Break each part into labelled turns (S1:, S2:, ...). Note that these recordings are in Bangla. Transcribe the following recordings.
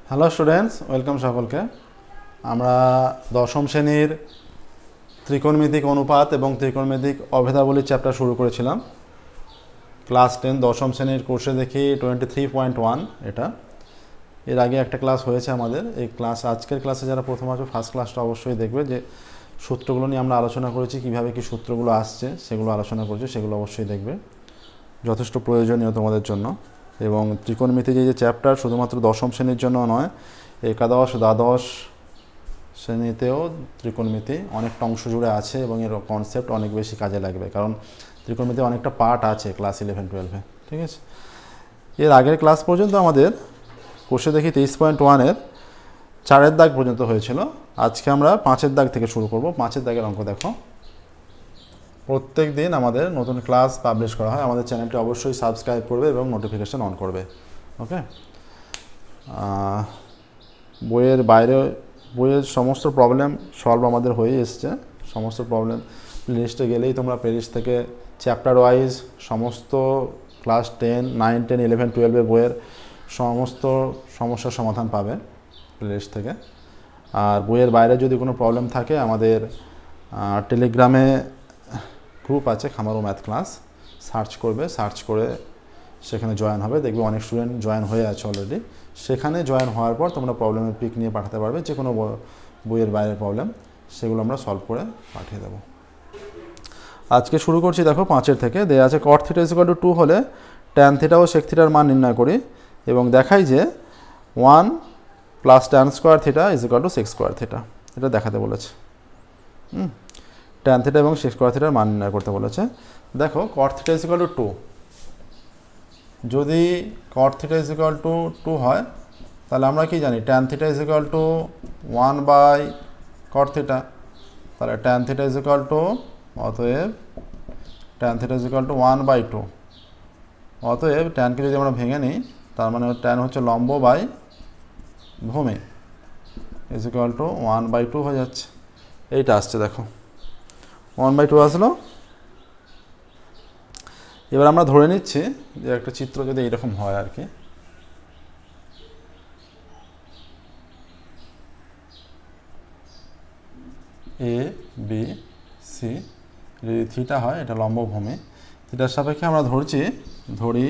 S1: হ্যালো স্টুডেন্টস, ওয়েলকাম সকলকে। আমরা দশম শ্রেণীর ত্রিকোণমিতিক অনুপাত এবং ত্রিকোণমিতিক অভেদাবলী চ্যাপ্টার শুরু করেছিলাম। ক্লাস 10 দশম শ্রেণীর কোর্সে দেখি 23.1 এটা। এর আগে একটা ক্লাস হয়েছে আমাদের। এই আজকের ক্লাসে যারা প্রথম আসবে ফার্স্ট ক্লাসটা অবশ্যই দেখবে, যে সূত্রগুলো নিয়ে আমরা আলোচনা করেছি, কিভাবে কি সূত্রগুলো আসছে সেগুলো আলোচনা করেছি, সেগুলো অবশ্যই দেখবে, যথেষ্ট প্রয়োজনীয় তোমাদের জন্য। এবং ত্রিকোণমিতি যে চ্যাপ্টার শুধুমাত্র দশম শ্রেণীর জন্য নয়, একাদশ দ্বাদশ শ্রেণীতেও ত্রিকোণমিতি অনেকটা অংশ জুড়ে আছে এবং এর কনসেপ্ট অনেক বেশি কাজে লাগবে, কারণ ত্রিকোণমিতি অনেকটা পার্ট আছে ক্লাস 11-12-এ। ঠিক আছে, এর আগের ক্লাস পর্যন্ত আমাদের কোর্সে দেখি 23.1-এর 4-এর দাগ পর্যন্ত হয়েছিল। আজকে আমরা 5-এর দাগ থেকে শুরু করব। 5-এর দাগের অঙ্ক দেখো। প্রত্যেক দিন আমাদের নতুন ক্লাস পাবলিশ করা হয়, আমাদের চ্যানেলটি অবশ্যই সাবস্ক্রাইব করবে এবং নোটিফিকেশান অন করবে। ওকে, বইয়ের সমস্ত প্রবলেম সলভ আমাদের হয়ে এসছে। সমস্ত প্রবলেম প্লেলিস্টে গেলেই তোমরা প্লেলিস্ট থেকে চ্যাপ্টার ওয়াইজ সমস্ত ক্লাস 10, 9, 10, 11, 12 বইয়ের সমস্ত সমস্যার সমাধান পাবে প্লেলিস্ট থেকে। আর বইয়ের বাইরে যদি কোনো প্রবলেম থাকে, আমাদের টেলিগ্রামে গ্রুপ আছে খামারু ম্যাথ ক্লাস, সার্চ করে সেখানে জয়েন হবে। দেখবে অনেক স্টুডেন্ট জয়েন হয়ে আছে অলরেডি। সেখানে জয়েন হওয়ার পর তোমরা প্রবলেমের পিক নিয়ে পাঠাতে পারবে, যে কোনো বইয়ের বাইরের প্রবলেম, সেগুলো আমরা সলভ করে পাঠিয়ে দেবো। আজকে শুরু করছি, দেখো 5-এর থেকে। দেওয়া আছে cot θ = 2 হলে tan θ ও sec θ এর মান নির্ণয় করি এবং দেখাই যে 1 + tan² θ = sec² θ। এটা দেখাতে বলেছে। tan θ এবং sec² θ এর মান নির্ণয় করতে বলেছে। দেখো cot θ = 2, যদি cot θ = 2 হয়, তাহলে আমরা কি জানি tan θ = 1/cot θ। তাহলে tan θ অতএব tan θ = 1/2। অতএব ট্যানকে যদি আমরা ভেঙে নিই, তার মানে tan হচ্ছে লম্ব বাই ভূমি = 1/2 হয়ে যাচ্ছে। এইটা আসছে, দেখো 1/2 আসলো। এবার আমরা ধরে নিচ্ছি যে একটা চিত্র যদি এইরকম হয় আর কি, এ বি সি, যদি থিটা হয়, এটা লম্ব ভূমি। থিটার সাপেক্ষে আমরা ধরি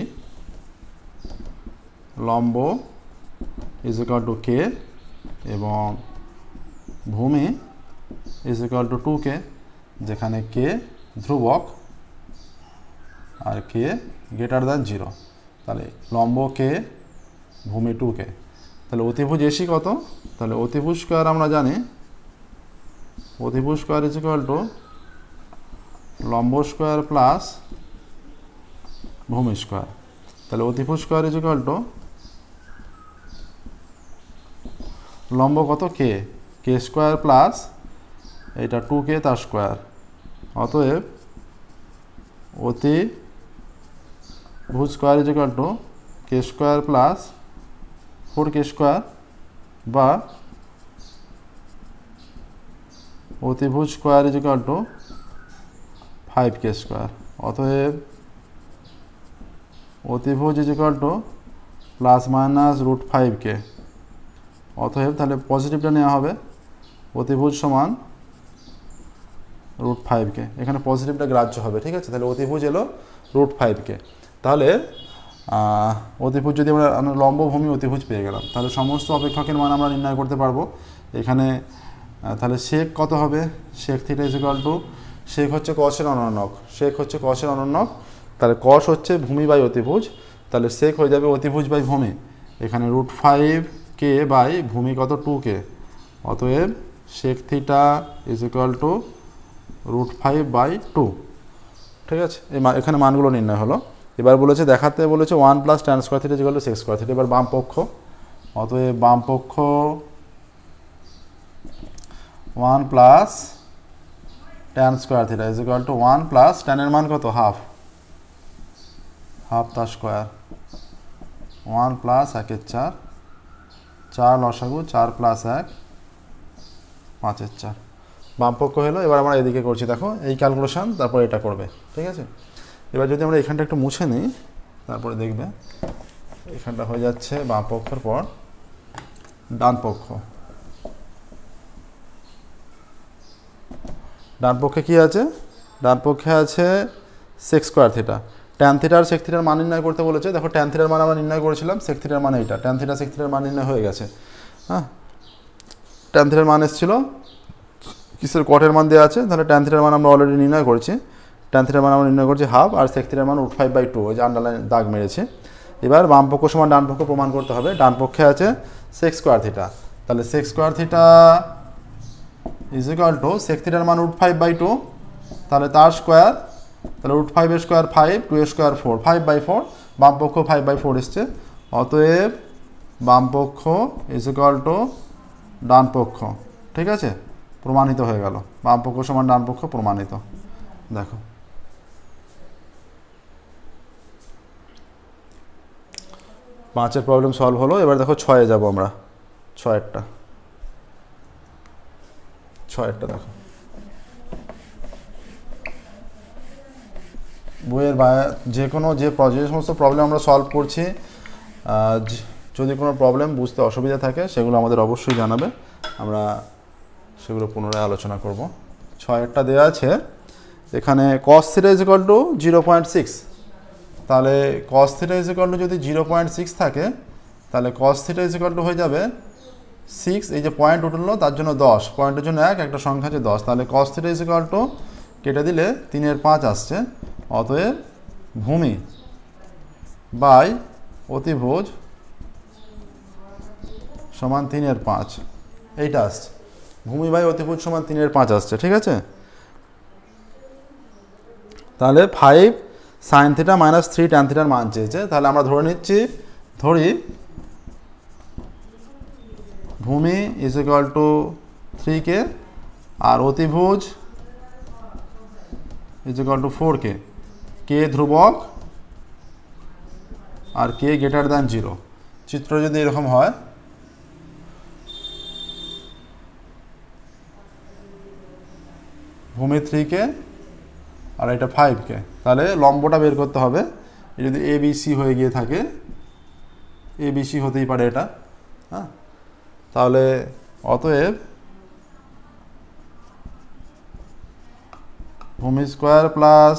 S1: লম্ব = k এবং ভূমি = 2k, যেখানে k ধ্রুবক আর k > 0। তাহলে লম্ব k, ভূমি 2k। তাহলে অতিভুজ এসি কত? তাহলে অতিভুজ স্কয়ার আমরা জানি, অতিভুজ স্কয়ার = লম্ব স্কয়ার প্লাস ভূমি স্কয়ার। তাহলে অতিভুজ স্কয়ার = লম্ব কত? k স্কয়ার প্লাস এটা 2k তার স্কয়ার। অতএব অতিভুজ square = k square plus 4k square, বা অতিভুজ স্কয়ার = 5k স্কয়ার। অতএব অতিভুজ = ±√5k। অতএব তাহলে পজিটিভটা নেওয়া হবে, অতিভুজ সমান √5k। এখানে পজিটিভটা গ্রাহ্য হবে। ঠিক আছে, তাহলে অতিভুজ এলো √5k। তাহলে অতিভুজ যদি আমরা লম্ব ভূমি অতিভুজ পেয়ে গেলাম, তাহলে সমস্ত অপেক্ষকের মান আমরা নির্ণয় করতে পারবো। এখানে তাহলে sec কত হবে? sec θ = sec হচ্ছে cos-এর অনন্যক, তাহলে cos হচ্ছে ভূমি বাই অতিভুজ, তাহলে sec হয়ে যাবে অতিভুজ বাই ভূমি। এখানে √5k বাই ভূমি কত? 2k। অতএব sec θ = √5/2। ঠিক আছে, এখানে মানগুলো নির্ণয় হলো। এবার বলেছে দেখাতে বলেছে 1 + tan² θ = sec² θ। এবার বাম পক্ষ, অতএব বাম পক্ষ 1 + tan² θ = 1 + tan এর মান কত? হাফ তার স্কয়ার, 1 + 1/4, 4 লসাগু, 4 + 1 5/4 বাম পক্ষ হলো। এবার আমরা এদিকে করছি, দেখো এই ক্যালকুলেশন, তারপর এটা করবে। ঠিক আছে, এবার যদি আমরা এখানটা একটু মুছে নিই, তারপরে দেখবে এখানটা হয়ে যাচ্ছে বাম পক্ষের পর ডান পক্ষ। ডান পক্ষে কি আছে? ডান পক্ষে আছে sec square theta. Tan theta আর সেক থিটার মান নির্ণয় করতে বলেছে। দেখো ট্যান থিটার মান আমরা নির্ণয় করেছিলাম, সেক থিটার মান এইটা। ট্যান থিটা সেক থিটার মান নির্ণয় হয়ে গেছে। হ্যাঁ, ট্যান থিটার মান এসেছিলো কিসের? কটের মান দেওয়া আছে, তাহলে ট্যান থিটার মান আমরা অলরেডি নির্ণয় করছি। ট্যান থিটার মান আমরা নির্ণয় করছি হাফ, আর সেক থিটার মান √5/2, ওই যে আন্ডারলাইন দাগ মেরেছে। এবার বাম পক্ষ সমান ডান পক্ষ প্রমাণ করতে হবে। ডান পক্ষে আছে সেক স্কোয়ার থিটা, তাহলে sec square theta is equal to sec থিটার মান √5/2, তাহলে তার স্কোয়ার, তাহলে √5 এর স্কোয়ার 5, 2 এর স্কোয়ার 4, 5/4, বাম পক্ষ 5/4 এসছে। অতএব বাম পক্ষ ইজ ইকুয়াল টু ডান পক্ষ। ঠিক আছে, প্রমাণিত হয়ে গেল। বাম পক্ষ সমান ডান পক্ষ প্রমাণিত। দেখো 5-এর প্রবলেম সলভ হলো। এবার দেখো 6-এ যাবো আমরা। 6-এরটা দেখো, বইয়ের যে সমস্ত প্রবলেম আমরা সলভ করছি, যদি কোনো প্রবলেম বুঝতে অসুবিধা থাকে সেগুলো আমাদের অবশ্যই জানাবে, আমরা সেগুলো পুনরায় আলোচনা করব। 6-এরটা দেওয়া আছে এখানে cos θ = 0.6, তাহলে cos θ = যদি 0.6 থাকে, তাহলে cos θ = হয়ে যাবে 6, এই যে পয়েন্ট উঠলো তার জন্য 10, পয়েন্টের জন্য একটা সংখ্যা আছে 10, তাহলে cos θ = কেটে দিলে 3/5 আসছে। অতএব ভূমি বাই অতিভুজ সমান 3/5, এইটা আসছে। ভূমি বাই অতিভুজ সমান 3/5 আসছে। ঠিক আছে, তাহলে 5 sin θ - 3 tan θ মান চেয়েছে। তাহলে আমরা ধরি ভূমি ইজ ইকুয়াল টু 3k আর অতিভুজ ইজ ইকুয়াল টু 4k, কে ধ্রুবক আর কে গ্রেটার দ্যান 0। চিত্র যদি এরকম হয়, ভূমি 3k আর এটা 5k, তাহলে লম্বটা বের করতে হবে। যদি ABC হয়ে গিয়ে থাকে, ABC হতেই পারে এটা। হ্যাঁ, তাহলে অতএব ভূমি স্কোয়ার প্লাস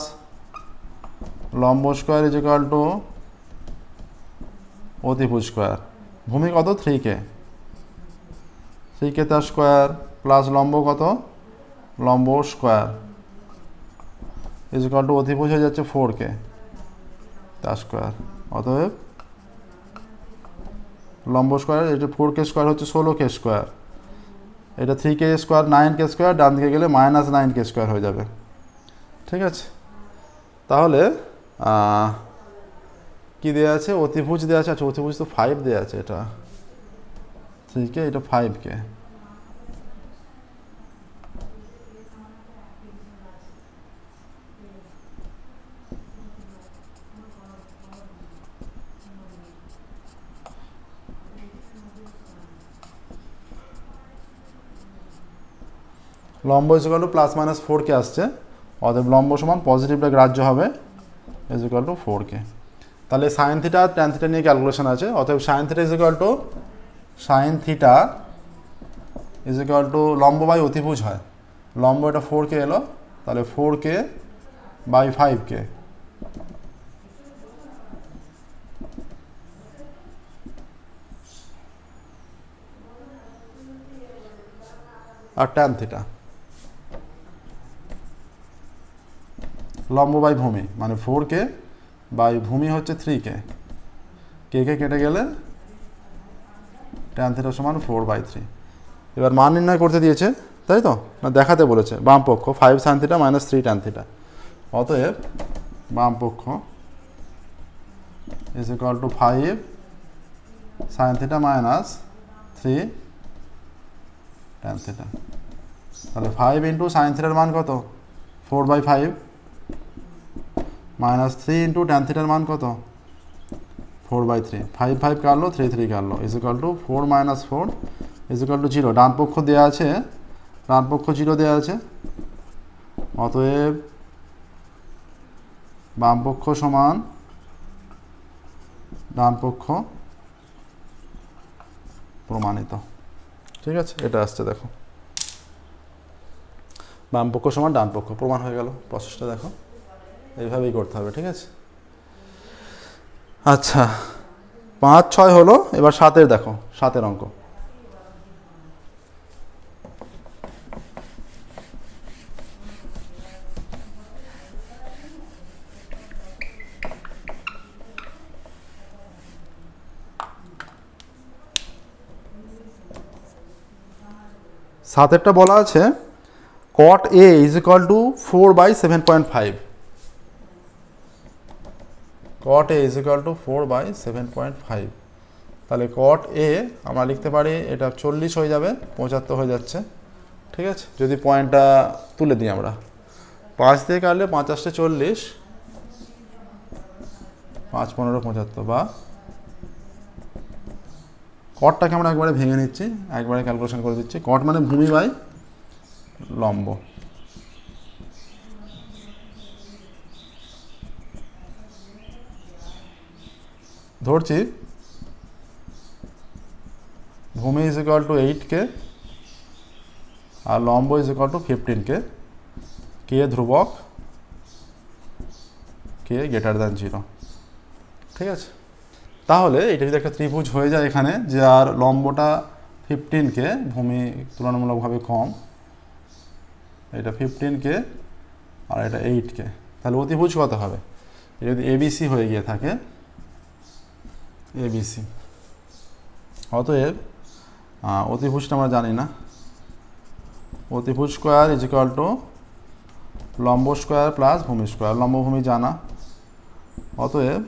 S1: লম্ব স্কোয়ার ইজ ইকুয়াল টু অতিভুজ স্কোয়ার। ভূমি কত? 3k, তার স্কোয়ার প্লাস লম্ব কত? লম্ব স্কোয়ার ইজ ইকুয়াল টু অতিভুজ হয়ে যাচ্ছে 4k, তার স্কোয়ার। অতএব লম্ব স্কোয়ার, এটা 4k স্কোয়ার হচ্ছে 16k স্কোয়ার, এটা 3k স্কোয়ার 9k স্কোয়ার, ডান দিকে গেলে -9k স্কোয়ার হয়ে যাবে। ঠিক আছে, তাহলে কি দেওয়া আছে? অতিভুজ দেওয়া আছে। আচ্ছা, অতিভুজ তো 5 দেওয়া আছে, এটা 3k, এটা 5k। লম্ব ইজ ইকুয়াল টু +-4k আসছে। অতএব লম্ব সমান পজিটিভটা গ্রাহ্য হবে, ইজ ইকুয়াল টু 4k। তাহলে সাইন থিটা আর ট্যান থিটা নিয়ে ক্যালকুলেশন আছে। অতএব sine theta is equal to লম্ব বাই অতিভুজ হয়, লম্ব এটা 4k এলো, তাহলে 4k বাই 5k, আর ট্যান থিটা লম্ব বাই ভূমি, মানে 4k বাই ভূমি হচ্ছে 3k, কে কেটে গেলে ট্যান থিটা সমান 4/3। এবার মান নির্ণয় করতে দিয়েছে, তাই তো? না, দেখাতে বলেছে। বাম পক্ষ 5 sin θ - 3 tan θ। অতএব বাম পক্ষ is equal two 5 sin θ - 3 tan θ। তাহলে 5 ইন্টু সাইন থিটার মান কত? 4/5, -3 ইন্টু ট্যান থিটার মান কত? 4/3। 5 কাটলো, 3 কাটলো, is equal two 4 - 4 is equal to 0। ডান পক্ষ দেওয়া আছে, ডান পক্ষ 0 দেওয়া আছে। অতএব বাম পক্ষ সমান ডান পক্ষ প্রমাণিত। ঠিক আছে, এটা আসছে দেখো, বাম পক্ষ সমান ডান পক্ষ, প্রমাণ হয়ে গেল। প্রসেসটা দেখো, এইভাবেই করতে হবে। ঠিক আছে, আচ্ছা 5 6 হলো, এবার 7-এর দেখো, 7-এর অঙ্ক। সাতেরটা বলা আছে cot A is equal to 4/7.5, cot A is equal to 4/7.5। তাহলে cot A আমরা লিখতে পারি এটা 40 হয়ে যাবে, 75 হয়ে যাচ্ছে। ঠিক আছে, যদি পয়েন্টটা তুলে দিই আমরা, 5 দিয়ে কাটলে 5 8 40, 5 15 75, বা কটটাকে আমরা একবারে ভেঙে নিচ্ছি, একবারে ক্যালকুলেশন করে দিচ্ছি। কট মানে ভূমি বাই লম্ব। ধরছি ভূমি ইজ ইকুয়াল টু 8K আর লম্ব ইজ ইকুয়াল টু 15K, কে ধ্রুবক, কে গ্রেটার দ্যান 0। ঠিক আছে, তাহলে এটা যদি একটা ত্রিভুজ হয়ে যায় এখানে, যে আর লম্বটা 15K, ভূমি তুলনামূলকভাবে কম, এটা 15K আর এটা 8K, তাহলে অতিভুজ কত হবে? যদি ABC হয়ে গিয়ে থাকে, ABC, অতএব অতিভুজটা আমরা জানি না, অতিভুজ স্কোয়ার ইজ ইকুয়াল টু লম্ব স্কোয়ার প্লাস ভূমি স্কোয়ার, লম্ব ভূমি জানা, অতএব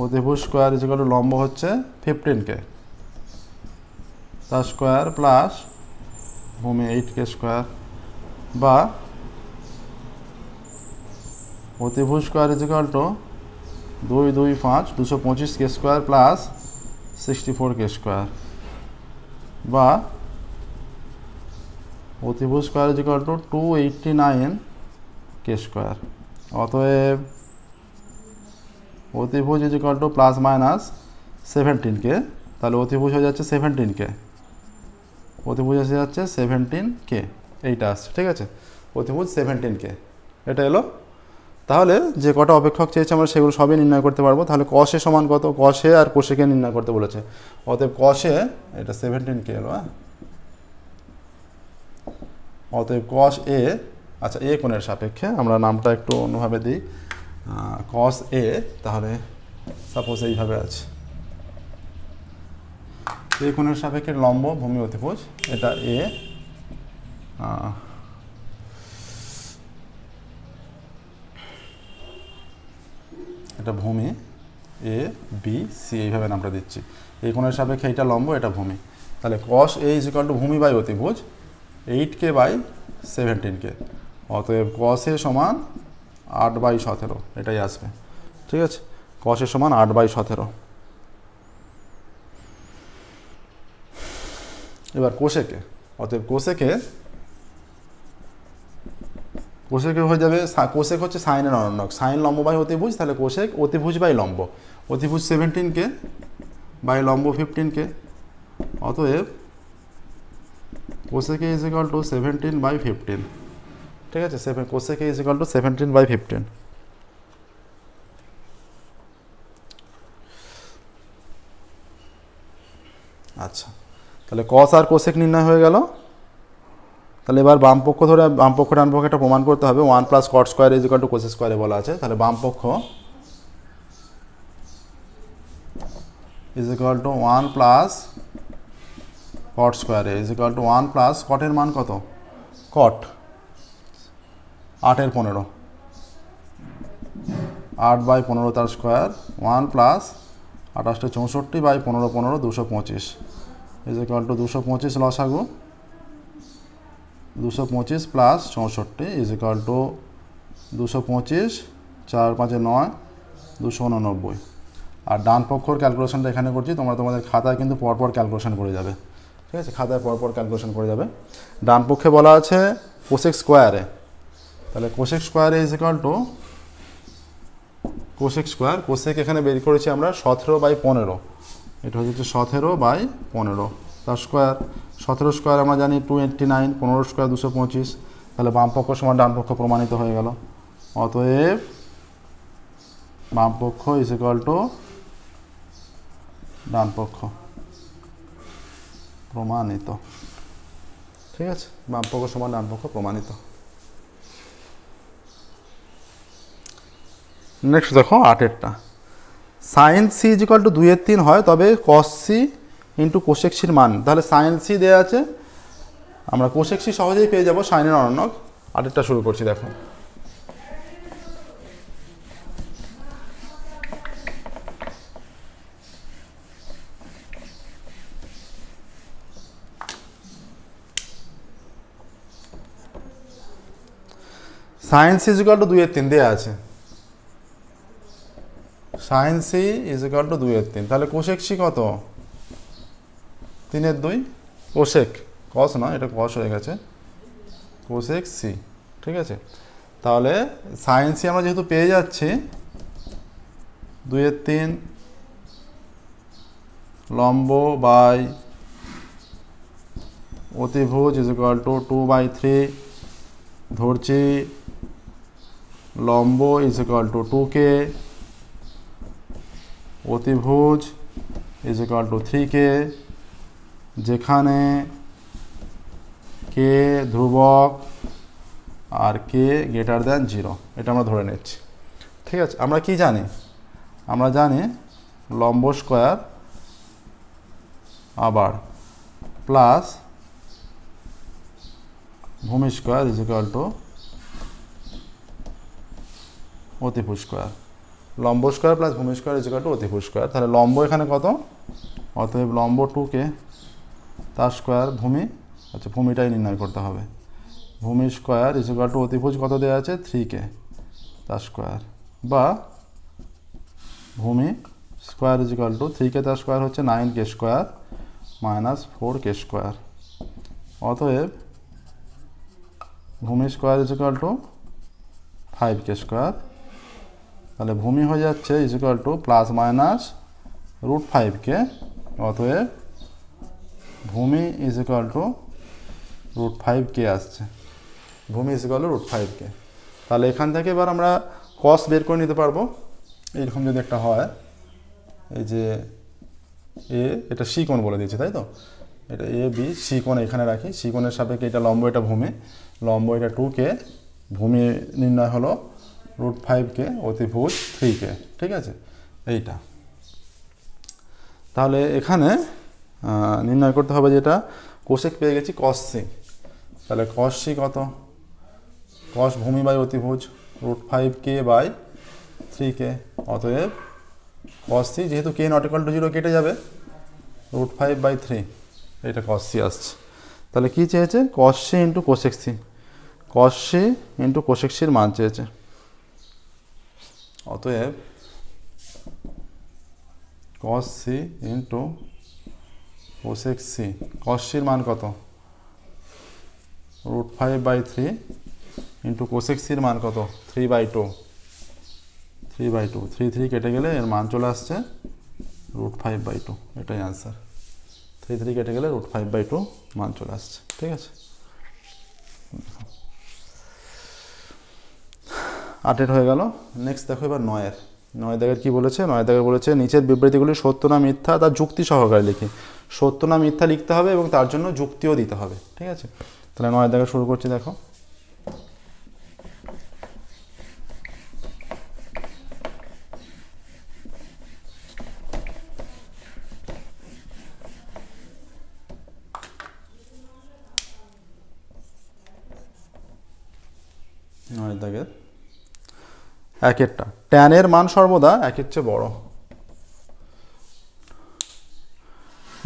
S1: অতিভুজ স্কোয়ার ইজ ইকুয়াল টু লম্ব হচ্ছে 15K তার স্কোয়ার প্লাস ভূমি 8K স্কোয়ার, বা অতিভুজ square is equal two 2 2 5 225K square plus 64K square, বা অতিভুজ square is equal two 289K square. অতএব অতিভুজ is equal two plus minus 17K, তাহলে অতিভুজ হয়ে যাচ্ছে 17K, অতিভুজ এসে যাচ্ছে 17K, এইটা আসছে। ঠিক আছে, অতিভুজ 17K, এটা এলো। তাহলে যে কটা অপেক্ষক চেয়েছে আমরা সেগুলো সবই নির্ণয় করতে পারবো। তাহলে cos A সমান কত? cos A R cos A কে নির্ণয় করতে বলেছে, অতএব cos A এটা 17K এলো। হ্যাঁ, অতএব cos A, আচ্ছা A কোণের সাপেক্ষে আমরা নামটা একটু অন্যভাবে দিই, cos A, তাহলে সাপোজ এইভাবে আছে, A কোণের সাপেক্ষে লম্ব ভূমি অতিভুজ, এটা A, এটা ভূমি A B C, এইভাবে নামটা দিচ্ছি। এই কোণের সাপেক্ষে এটা লম্ব, এটা ভূমি। তাহলে cos A is equal two ভূমি বাই অতিভুজ 8K বাই 17K, অতএব cos A সমান 8/17, এটাই আসবে। ঠিক আছে, cos A সমান 8/17। এবার কোসেকে, অতএব কোসেকে হয়ে যাবে, কোসেক হচ্ছে সাইনের অনন্যক, সাইন লম্ব বাই অতিভুজ, তাহলে কোসেক অতিভুজ বাই লম্ব, অতিভুজ 17K বাই লম্ব 15K, অতএব কোসেক ইজ ইকুয়াল টু 17/15। ঠিক আছে, কোসেক ইজ ইকুয়াল টু 17/15। আচ্ছা, তাহলে cos আর কোসেক নির্ণয় হয়ে গেল। তাহলে এবার বাম পক্ষ ধরে বাম পক্ষ ডান পক্ষে একটা প্রমাণ করতে হবে, 1 plus cot square is equal to cosec স্কোয়ারে বলা আছে। তাহলে বাম পক্ষ is equal to 1 plus cot স্কোয়ারে ইজ ইকুয়াল টু 1 প্লাস কটের মান কত? cot 8-এর 15, 8/15 তার square, 1 plus 28 64 by 15 15 225 is equal to 225 লসাগু, 225 প্লাস 64 ইজ ইকুয়াল টু 225, 4 5 9 289। আর ডান পক্ষর ক্যালকুলেশনটা এখানে করছি, তোমরা তোমাদের খাতায় কিন্তু পরপর ক্যালকুলেশন করে যাবে। ঠিক আছে, খাতায় পরপর ক্যালকুলেশন করে যাবে। ডান পক্ষে বলা আছে কোসেক স্কোয়ারে, তাহলে কোসেক স্কোয়ারে is equal to cosec square, cosec এখানে বের করেছি আমরা 17/15 এটা হচ্ছে 17/15 তার স্কোয়ার। 17 স্কোয়ার আমরা জানি 289, 15 স্কোয়ার 225, তাহলে বাম পক্ষ সমান ডান পক্ষ প্রমাণিত হয়ে গেল। অতএব বাম পক্ষ ইজ ইকুয়াল টু ডান পক্ষ, প্রমাণিত। ঠিক আছে, বাম পক্ষ সমান ডান পক্ষ প্রমাণিত। নেক্সট দেখো 8এরটা, sine C is equal to 2/3 হয় তবে কস সি ইন্টু কোসেক সির মান। তাহলে সাইন সি দেওয়া আছে, আমরা কোসেক সি সহজেই পেয়ে যাবো সাইনের অনন্যক। 8এরটা শুরু করছি, দেখো sine C is equal to 2/3 দেওয়া আছে, sine C is equal to 2/3, তাহলে কোসেক সি কত? 3/2, কোসেক, কস না, এটা কস হয়ে গেছে, কোসেক সি। ঠিক আছে, তাহলে সাইন সি আমরা যেহেতু পেয়ে যাচ্ছি 2/3 লম্ব বাই অতিভুজ ইজ ইকুয়াল টু 2/3, ধরছি লম্ব ইজ ইকুয়াল টু 2k, অতিভুজ ইজ ইকুয়াল টু 3k, যেখানে k ধ্রুবক আর k গ্রেটার দ্যান 0, এটা আমরা ধরে নিচ্ছি। ঠিক আছে, আমরা কি জানি? আমরা জানি লম্ব স্কোয়ার আবার প্লাস ভূমি স্কোয়ার ইজ ইকুয়াল টু অতিভুজ স্কোয়ার। লম্ব স্কোয়ার প্লাস ভূমি স্কোয়ার ইজ ইকুয়াল টু অতিভুজ স্কোয়ার। তাহলে লম্ব এখানে কত? অতএব লম্ব 2k তার স্কোয়ার, ভূমি, আচ্ছা ভূমিটাই নির্ণয় করতে হবে, ভূমি স্কোয়ার ইজ ইকুয়াল টু অতিভুজ কত দেওয়া আছে? 3k তার স্কোয়ার, বা ভূমি square is equal two 3k তার স্কোয়ার হচ্ছে 9k square minus 4k square. অতএব ভূমি square is equal two 5k square. তাহলে ভূমি হয়ে যাচ্ছে is equal two plus minus √5k। অতএব ভূমি ইজ ইকুয়াল টু √5k আসছে, ভূমি ইজ ইকুয়াল টু √5k। তাহলে এখান থেকে এবার আমরা কস বের করে নিতে পারবো। এইরকম যদি একটা হয়, এই যে এ, এটা সি কোণ বলে দিয়েছে তাই তো, এটা এ বি সি কোণ এখানে রাখি, সি কোণের সাপেক্ষে এটা লম্ব, এটা ভূমি, লম্ব এটা 2k, ভূমি নির্ণয় হলো √5k, অতিভুজ 3k। ঠিক আছে, এইটা তাহলে এখানে নির্ণয় করতে হবে যেটা কোসেক পেয়ে গেছি কস সি। তাহলে কস সি কত? কস ভূমি বাই অতিভুজ √5k বাই 3k। অতএব কস সি, যেহেতু k নট ইকুয়াল টু 0 কেটে যাবে, √5/3, এটা কস সি আসছে। তাহলে কি চেয়েছে? Cos C into cosec C, cos C into cosec সির মান চেয়েছে। অতএব cos C into cosec C, cos সির মান কত? √5/3 ইন্টু কোসেক সির মান কত? 3/2, 3 কেটে গেলে এর মান চলে আসছে √5/2, এটাই অ্যান্সার। 3 কেটে গেলে √5/2 মান চলে আসছে। ঠিক আছে, 8 হয়ে গেল। নেক্সট দেখো এবার 9 দাগের কি বলেছে? 9 দাগের বলেছে নিচের বিবৃতিগুলি সত্য না মিথ্যা তার যুক্তি সহকারে লিখি। সত্য না মিথ্যা লিখতে হবে এবং তার জন্য যুক্তিও দিতে হবে। ঠিক আছে, তাহলে 9 দাগে শুরু করছি, দেখো দাগের 1এরটা, ট্যানের মান সর্বদা 1-এর চেয়ে বড়।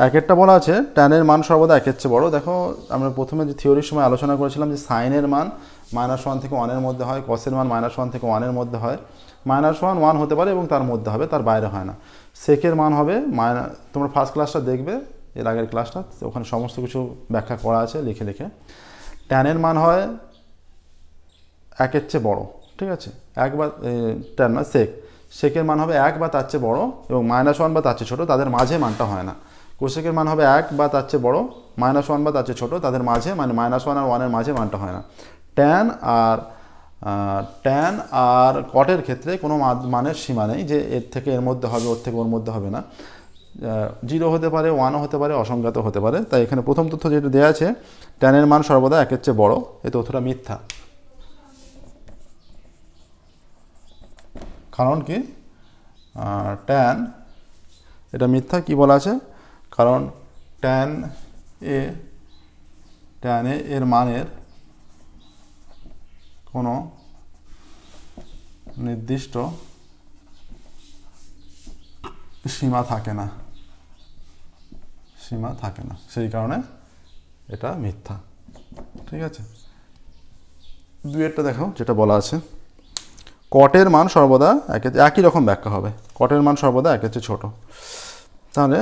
S1: 1এরটা বলা আছে ট্যানের মান সর্বদা 1-এর চেয়ে বড়। দেখো আমরা প্রথমে যে থিওরির সময় আলোচনা করেছিলাম যে সাইনের মান -1 থেকে 1-এর মধ্যে হয়, কসের মান -1 থেকে 1-এর মধ্যে হয়, -1 1 হতে পারে এবং তার মধ্যে হবে, তার বাইরে হয় না। সেকের মান হবে তোমরা ফার্স্ট ক্লাসটা দেখবে, এর আগের ক্লাসটা, ওখানে সমস্ত কিছু ব্যাখ্যা করা আছে লিখে লিখে। ট্যানের মান হয় 1-এর চেয়ে বড়। ঠিক আছে, একবার ট্যান নয়, সেকের মান হবে 1 বা তার চেয়ে বড় এবং -1 বা তার চেয়ে ছোটো, তাদের মাঝে মানটা হয় না। কোসেকের মান হবে 1 বা তার চেয়ে বড়, -1 বা তার চেয়ে ছোটো, তাদের মাঝে মানে -1 আর 1 এর মাঝে মানটা হয় না। ট্যান আর কটের ক্ষেত্রে কোনো মানের সীমা নেই যে এর থেকে এর মধ্যে হবে, ওর থেকে ওর মধ্যে হবে না। 0 হতে পারে, 1ও হতে পারে, অসংখ্যাত হতে পারে। তাই এখানে প্রথম তথ্য যেটা দেওয়া আছে, ট্যানের মান সর্বদা 1-এর চেয়ে বড়, এই তথ্যটা মিথ্যা। কারণ কি? ট্যান এটা মিথ্যা কি বলা আছে? কারণ ট্যান এ এর মানের কোনো নির্দিষ্ট সীমা থাকে না, সেই কারণে এটা মিথ্যা। ঠিক আছে, দুইয়েরটা দেখো যেটা বলা আছে, কটের মান সর্বদা একই রকম ব্যাখ্যা হবে, কটের মান সর্বদা 1-এর চেয়ে ছোট। তাহলে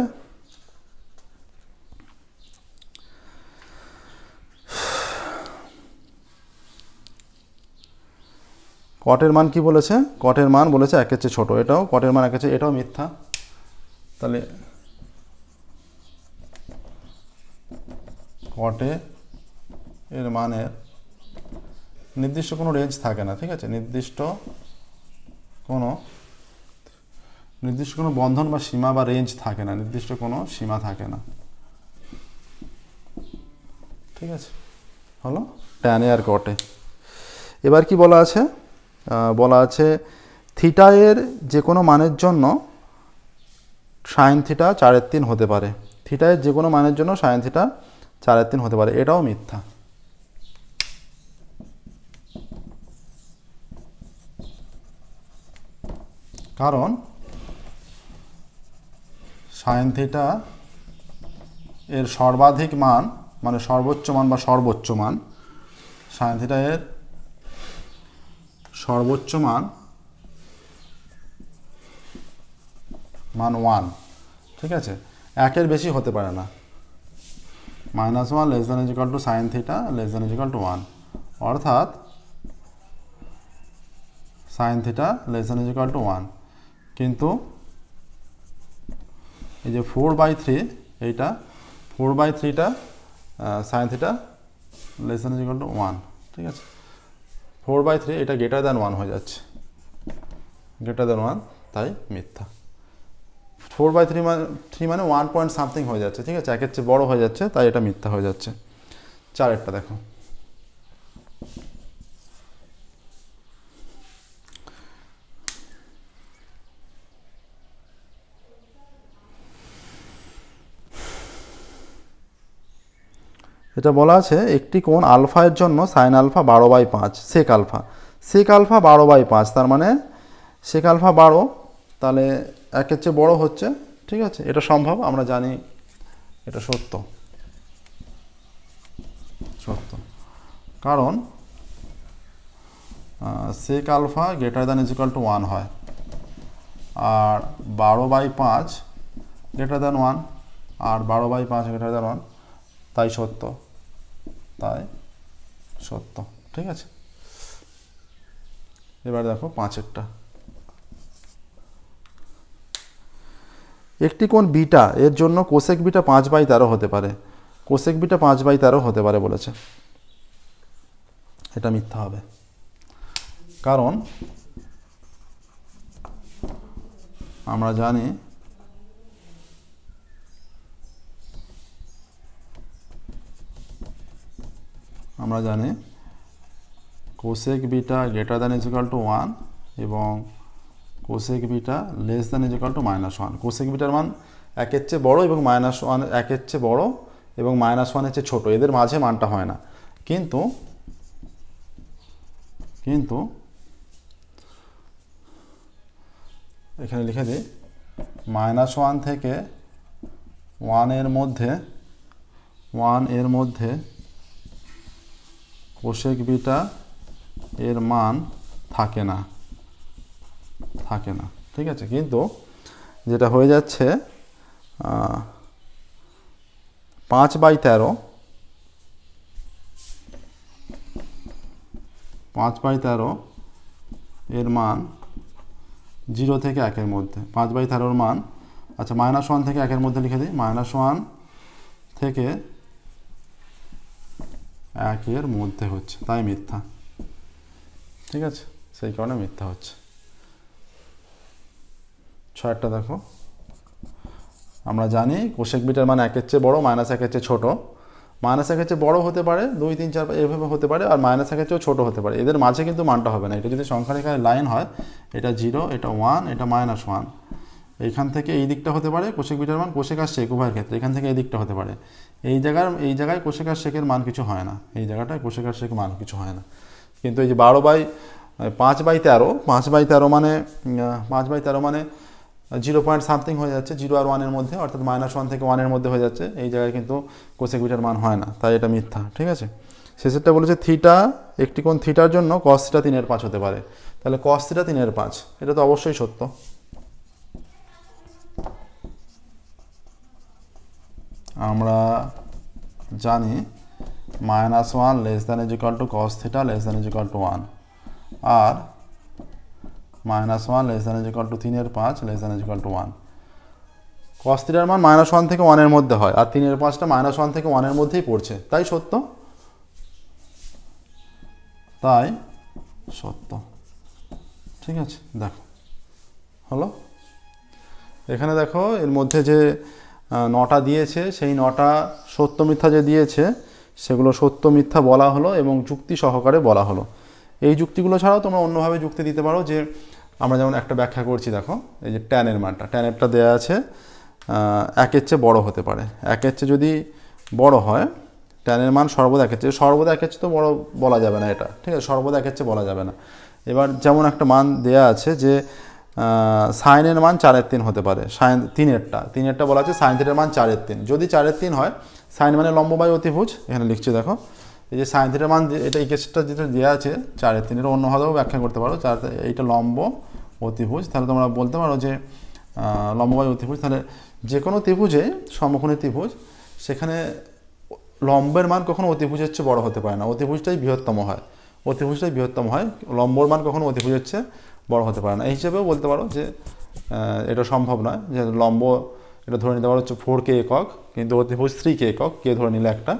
S1: কটের মান কি বলেছে? কটের মান বলেছে 1-এর চেয়ে ছোট, এটাও কটের মান 1-এর চেয়ে, এটাও মিথ্যা। তাহলে কটে এর মানের নির্দিষ্ট কোনো রেঞ্জ থাকে না। ঠিক আছে, নির্দিষ্ট কোনো বন্ধন বা সীমা বা রেঞ্জ থাকে না, নির্দিষ্ট কোনো সীমা থাকে না। ঠিক আছে, হলো ট্যানে আর কটে। এবার কি বলা আছে? বলা আছে থিটা এর যে কোনো মানের জন্য সাইন থিটা 4/3 হতে পারে। থিটা এর যে কোনো মানের জন্য সাইন থিটা 4/3 হতে পারে, এটাও মিথ্যা। কারণ সাইন থিটা এর সর্বাধিক মান মানে সর্বোচ্চ মান বা সর্বোচ্চ মান, সাইন থিটা এর সর্বোচ্চ মান 1। ঠিক আছে, 1-এর বেশি হতে পারে না। -1 ≤ সাইন থিটা ≤ 1, অর্থাৎ সাইন থিটা ≤ 1। কিন্তু এই যে 4/3, এইটা 4/3টা সাইন থিটা ≤ 1। ঠিক আছে, 4/3 এটা > 1 হয়ে যাচ্ছে, > 1, তাই মিথ্যা। 4/3 মানে 1 পয়েন্ট সামথিং হয়ে যাচ্ছে। ঠিক আছে, 1-এর চেয়ে বড় হয়ে যাচ্ছে, তাই এটা মিথ্যা হয়ে যাচ্ছে। 4-এরটা দেখো, এটা বলা আছে একটি কোণ আলফা এর জন্য sine alpha 12/5 sec alpha. Sec alpha 12/5, তার মানে সেক আলফা 12, তাহলে 1-এর চেয়ে বড় হচ্ছে। ঠিক আছে, এটা সম্ভব, আমরা জানি এটা সত্য। কারণ সেক আলফা > 1 হয়, আর 12/5 > 1, আর 12/5 > 1, তাই সত্য। ঠিক আছে, এবার দেখো 5-এরটা, একটি কোণ বিটা এর জন্য কোসেক বিটা 5/13 হতে পারে। কোসেক বিটা 5/13 হতে পারে বলেছে, এটা মিথ্যা হবে। কারণ আমরা জানি কোসেক বিটা > 1 এবং কোসেক বিটা <-1। কোসেক বিটার মান 1-এর চেয়ে বড় এবং -1 1-এর চেয়ে বড় এবং -1-এর চেয়ে ছোট, এদের মাঝে মানটা হয় না। কিন্তু এখানে লিখে দিই, -1 থেকে 1 এর মধ্যে কোসেক বিটা এর মান থাকে না। ঠিক আছে, কিন্তু যেটা হয়ে যাচ্ছে 5/13 এর মান 0 থেকে 1-এর মধ্যে, 5/13 মান, আচ্ছা -1 থেকে 1-এর মধ্যে লিখে দিই, -1 থেকে 1-এর মধ্যে হচ্ছে, তাই মিথ্যা। ঠিক আছে, সেই কারণে মিথ্যা হচ্ছে। 6টা দেখো, আমরা জানি কোশেক বিটার মান 1-এর চেয়ে বড়, -1-এর চেয়ে ছোট। -1-এর চেয়ে বড় হতে পারে 2, 3, 4 এভাবে হতে পারে, আর -1-এর চেয়েও ছোট হতে পারে। এদের মাঝে কিন্তু মানটা হবে না। এটা যদি সংখ্যা রেখায় লাইন হয়, এটা 0, এটা 1, এটা -1, এইখান থেকে এই দিকটা হতে পারে কোশেক বিটার মান, কোশেক আর সেক উভয়ের ক্ষেত্রে এখান থেকে এই দিকটা হতে পারে। এই জায়গায় কোশেক আর সেকের মান কিছু হয় না, এই জায়গাটায় কোশেক আর সেকের মান কিছু হয় না। কিন্তু এই যে 5/13 মানে 5/13 মানে 0 পয়েন্ট সামথিং হয়ে যাচ্ছে, 0 আর 1-এর মধ্যে, অর্থাৎ -1 থেকে 1-এর মধ্যে হয়ে যাচ্ছে। এই জায়গায় কিন্তু কোসেক বিটার মান হয় না, তাই এটা মিথ্যা। ঠিক আছে, শেষেরটা বলেছে থিটা, একটি কোণ থিটার জন্য cos থিটা 3/5 হতে পারে। তাহলে cos থিটা 3/5, এটা তো অবশ্যই সত্য। আমরা জানি -1 ≤ cos থিটা ≤ 1, আর -1 ≤ 3/5 ≤ 1। cos থিটার মান -1 থেকে 1-এর মধ্যে হয়, আর 3/5টা -1 থেকে 1-এর মধ্যেই পড়ছে, তাই সত্য। তাই সত্য। ঠিক আছে, দেখো হলো। এখানে দেখো এর মধ্যে যে 9টা দিয়েছে, সেই 9টা সত্য মিথ্যা যে দিয়েছে সেগুলো সত্য মিথ্যা বলা হলো এবং যুক্তি সহকারে বলা হলো। এই যুক্তিগুলো ছাড়াও তোমরা অন্যভাবে যুক্তি দিতে পারো। যে আমরা যেমন একটা ব্যাখ্যা করছি, দেখো এই যে ট্যানের মানটা, ট্যানেরটা দেওয়া আছে 1-এর চেয়ে বড় হতে পারে। 1-এর চেয়ে যদি বড় হয়, ট্যানের মান সর্বদা 1-এর চেয়ে তো বড় বলা যাবে না এটা। ঠিক আছে, সর্বদা 1-এর চেয়ে বলা যাবে না। এবার যেমন একটা মান দেয়া আছে যে সাইনের মান 4/3 হতে পারে, সাইন 3-এরটা বলা আছে সাইন থিটার মান 4/3। যদি 4/3 হয়, সাইন মানে লম্ব বাই অতিভুজ, এখানে লিখছি দেখো এই যে সাইন থিটার মান, এটা এই কেসটা যেটা দেওয়া আছে 4/3, এটা অন্যভাবেও ব্যাখ্যা করতে পারো। এইটা লম্ব অতিভুজ, তাহলে তোমরা বলতে পারো যে লম্ব বাই অতিভুজ। তাহলে যে কোনো ত্রিভুজে, সমকোণী ত্রিভুজ, সেখানে লম্বের মান কখনো অতিভুজের চেয়ে বড় হতে পারে না, অতিভুজটাই বৃহত্তম হয়। লম্বর মান কখনো অতিভুজের চেয়ে বড় হতে পারে না। এই হিসেবেও বলতে পারো যে এটা সম্ভব নয়, যে লম্ব এটা ধরে নিতে পারো হচ্ছে 4k একক, কিন্তু অতিভুজ 3k একক, কে ধরে নিলে একটা,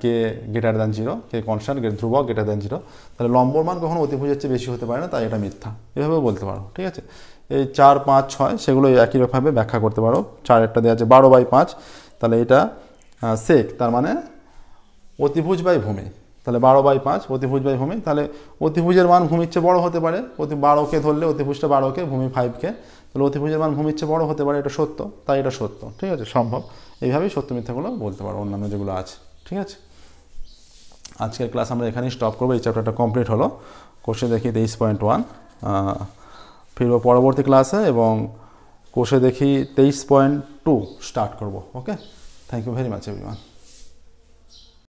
S1: কে >0, কে কনস্ট্যান্ট, ধ্রুবক >0। তাহলে লম্বর মান কখনো অতিভুজের চেয়ে বেশি হতে পারে না, তাই এটা মিথ্যা। এভাবেও বলতে পারো। ঠিক আছে, এই 4, 5, 6 সেগুলো একই রকমভাবে ব্যাখ্যা করতে পারো। 4-এরটা দেওয়া আছে 12/5, তাহলে এটা সেক, তার মানে অতিভুজ বাই ভূমি। তাহলে 12/5 অতিভুজ বাই ভূমি, তাহলে অতিভুজের মান ভূমির চেয়ে বড় হতে পারে। 12কে ধরলে অতিভুজটা 12কে, ভূমি 5কে, তাহলে অতিভুজের মান ভূমির চেয়ে বড় হতে পারে, এটা সত্য, তাই এটা সত্য। ঠিক আছে, সম্ভব। এইভাবেই সত্য মিথ্যাগুলো বলতে পারো, অন্যান্য যেগুলো আছে। ঠিক আছে, আজকের ক্লাস আমরা এখানেই স্টপ করবো। এই চ্যাপ্টারটা কমপ্লিট হলো। কোষে দেখি 23.1, ফিরবো পরবর্তী ক্লাসে, এবং কোষে দেখি 23.2 স্টার্ট করবো। Okay, thank you very much everyone.